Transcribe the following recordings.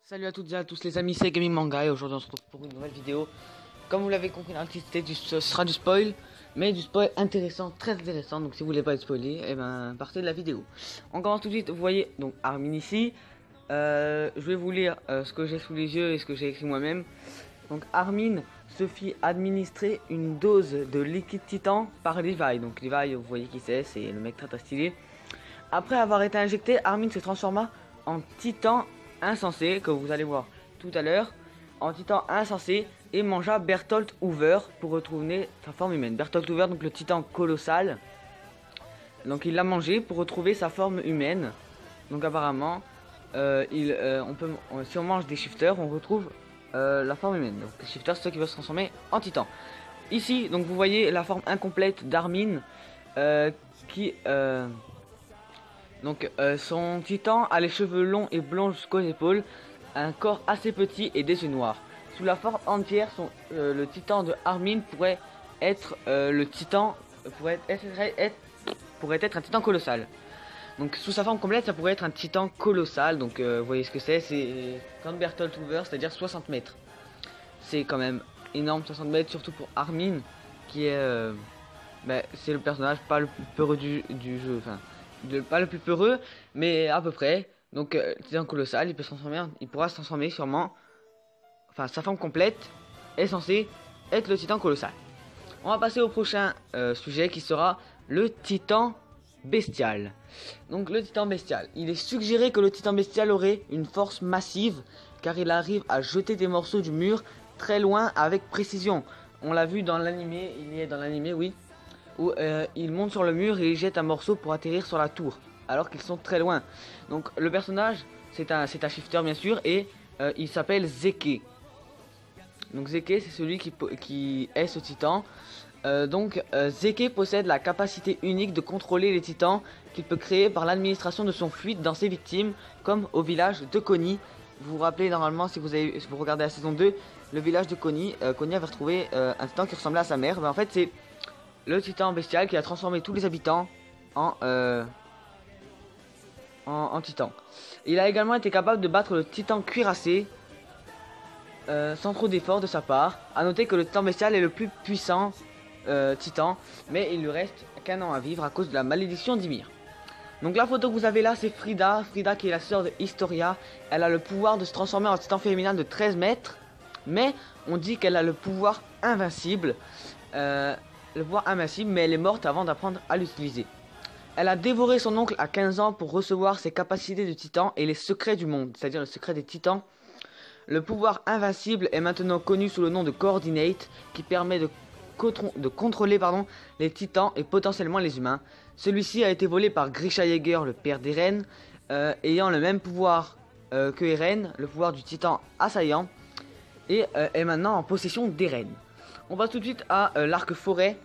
Salut à toutes et à tous les amis, c'est Gaming Manga et aujourd'hui on se retrouve pour une nouvelle vidéo. Comme vous l'avez compris dans le titre, ce sera du spoil, mais du spoil intéressant, très intéressant. Donc si vous voulez pas être spoilé, et ben partez de la vidéo. On commence tout de suite. Vous voyez donc Armin ici. Je vais vous lire ce que j'ai sous les yeux et ce que j'ai écrit moi-même. Donc Armin se fit administrer une dose de liquide titan par Levi. Donc Levi, vous voyez qui c'est le mec très stylé. Après avoir été injecté, Armin se transforma en titan insensé, que vous allez voir tout à l'heure, en titan insensé, et mangea Berthold Hoover pour retrouver sa forme humaine. Berthold Hoover, donc le titan colossal. Donc il l'a mangé pour retrouver sa forme humaine. Donc apparemment, si on mange des shifters, on retrouve la forme humaine. Donc les shifters, c'est ceux qui veulent se transformer en titan. Ici, donc vous voyez la forme incomplète d'Armin, son titan a les cheveux longs et blonds jusqu'aux épaules, un corps assez petit et des yeux noirs. Sous la forme entière, le titan de Armin pourrait être pourrait être un titan colossal. Donc sous sa forme complète, ça pourrait être un titan colossal. Donc vous voyez ce que c'est comme Berthold Hoover, c'est-à-dire 60 mètres. C'est quand même énorme, 60 mètres, surtout pour Armin, qui est c'est le personnage pas le plus peureux du jeu. Enfin, pas le plus peureux, mais à peu près. Donc titan colossal, il pourra se transformer sûrement. Enfin, sa forme complète est censée être le titan colossal. On va passer au prochain sujet qui sera le titan bestial. Donc le titan bestial, il est suggéré que le titan bestial aurait une force massive car il arrive à jeter des morceaux du mur très loin avec précision. On l'a vu dans l'animé, il est dans l'animé, oui, où il monte sur le mur et il jette un morceau pour atterrir sur la tour, alors qu'ils sont très loin. Donc le personnage, c'est un shifter bien sûr, et il s'appelle Zeke. Donc Zeke, c'est celui qui est ce titan. Zeke possède la capacité unique de contrôler les titans qu'il peut créer par l'administration de son fluide dans ses victimes, comme au village de Connie. Vous vous rappelez normalement, si vous regardez la saison 2, le village de Connie, Connie avait retrouvé un titan qui ressemblait à sa mère. En fait, c'est le titan bestial qui a transformé tous les habitants en titan. Il a également été capable de battre le titan cuirassé sans trop d'efforts de sa part. A noter que le titan bestial est le plus puissant titan, mais il lui reste qu'un an à vivre à cause de la malédiction d'Ymir. Donc la photo que vous avez là, c'est Frida. Frida qui est la sœur de Historia. Elle a le pouvoir de se transformer en titan féminin de 13 mètres, mais on dit qu'elle a le pouvoir invincible. Mais elle est morte avant d'apprendre à l'utiliser. Elle a dévoré son oncle à 15 ans pour recevoir ses capacités de titan et les secrets du monde, c'est-à-dire le secret des titans. Le pouvoir invincible est maintenant connu sous le nom de Coordinate, qui permet de contrôler les titans et potentiellement les humains. Celui-ci a été volé par Grisha Yeager, le père d'Eren, ayant le même pouvoir que Eren, le pouvoir du titan assaillant, et est maintenant en possession d'Eren. On passe tout de suite à l'arc forêt.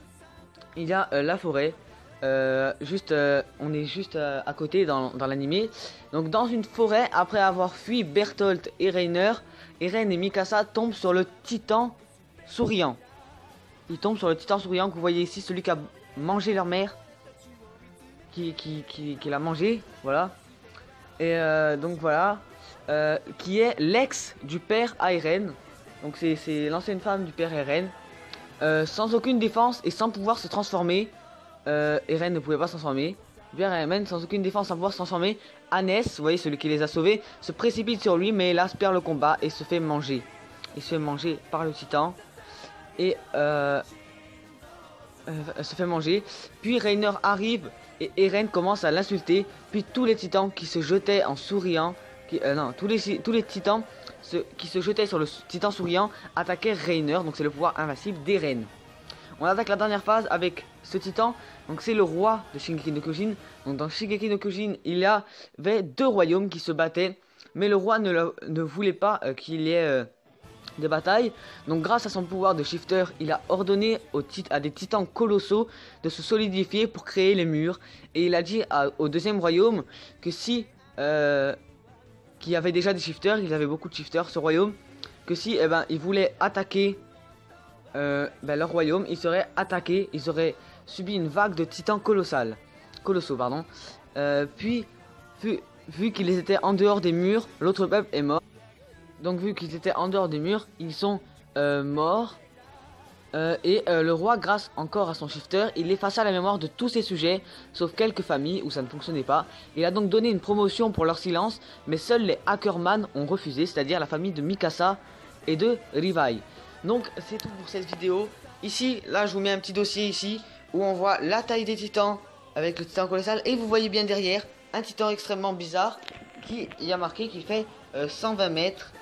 Il y a la forêt. On est juste à côté dans l'animé. Donc dans une forêt, après avoir fui Berthold et Reiner, Eren et Mikasa tombent sur le titan souriant. Ils tombent sur le titan souriant que vous voyez ici, celui qui a mangé leur mère. Qui l'a mangé, voilà. Et donc voilà. Qui est l'ex du père à Eren. Donc c'est l'ancienne femme du père Eren. Sans aucune défense et sans pouvoir se transformer. Eren ne pouvait pas se transformer. Eren, sans aucune défense, sans pouvoir se transformer. Hannes, vous voyez celui qui les a sauvés, se précipite sur lui, mais hélas perd le combat et se fait manger. Il se fait manger par le titan. Et se fait manger. Puis Reiner arrive et Eren commence à l'insulter. Puis tous les titans qui se jetaient en souriant, tous les titans qui se jetaient sur le titan souriant attaquaient Reiner. Donc c'est le pouvoir invincible d'Eren. On attaque la dernière phase avec ce titan. Donc c'est le roi de Shingeki no Kyojin. Donc dans Shingeki no Kyojin, il y avait deux royaumes qui se battaient, mais le roi ne voulait pas qu'il y ait des batailles. Donc grâce à son pouvoir de shifter, il a ordonné à des titans colossaux de se solidifier pour créer les murs. Et il a dit au deuxième royaume que si qu'il y avait déjà des shifters, ils avaient beaucoup de shifters ce royaume, que si ils voulaient attaquer leur royaume, ils seraient attaqués, ils auraient subi une vague de titans colossaux. Puis vu qu'ils étaient en dehors des murs, l'autre peuple est mort. donc vu qu'ils étaient en dehors des murs, ils sont morts. Le roi, grâce encore à son shifter, il effaça la mémoire de tous ses sujets, sauf quelques familles où ça ne fonctionnait pas. Il a donc donné une promotion pour leur silence, mais seuls les Hackerman ont refusé, c'est-à-dire la famille de Mikasa et de Rivai. Donc c'est tout pour cette vidéo. Ici, là je vous mets un petit dossier ici, où on voit la taille des titans avec le titan colossal, et vous voyez bien derrière, un titan extrêmement bizarre, qui y a marqué qu'il fait 120 mètres.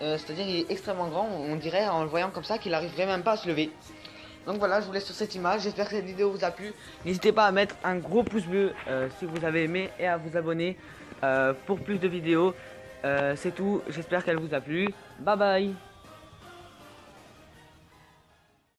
C'est-à-dire il est extrêmement grand, on dirait en le voyant comme ça qu'il n'arriverait même pas à se lever. Donc voilà, je vous laisse sur cette image, j'espère que cette vidéo vous a plu. N'hésitez pas à mettre un gros pouce bleu si vous avez aimé et à vous abonner pour plus de vidéos. C'est tout, j'espère qu'elle vous a plu. Bye bye.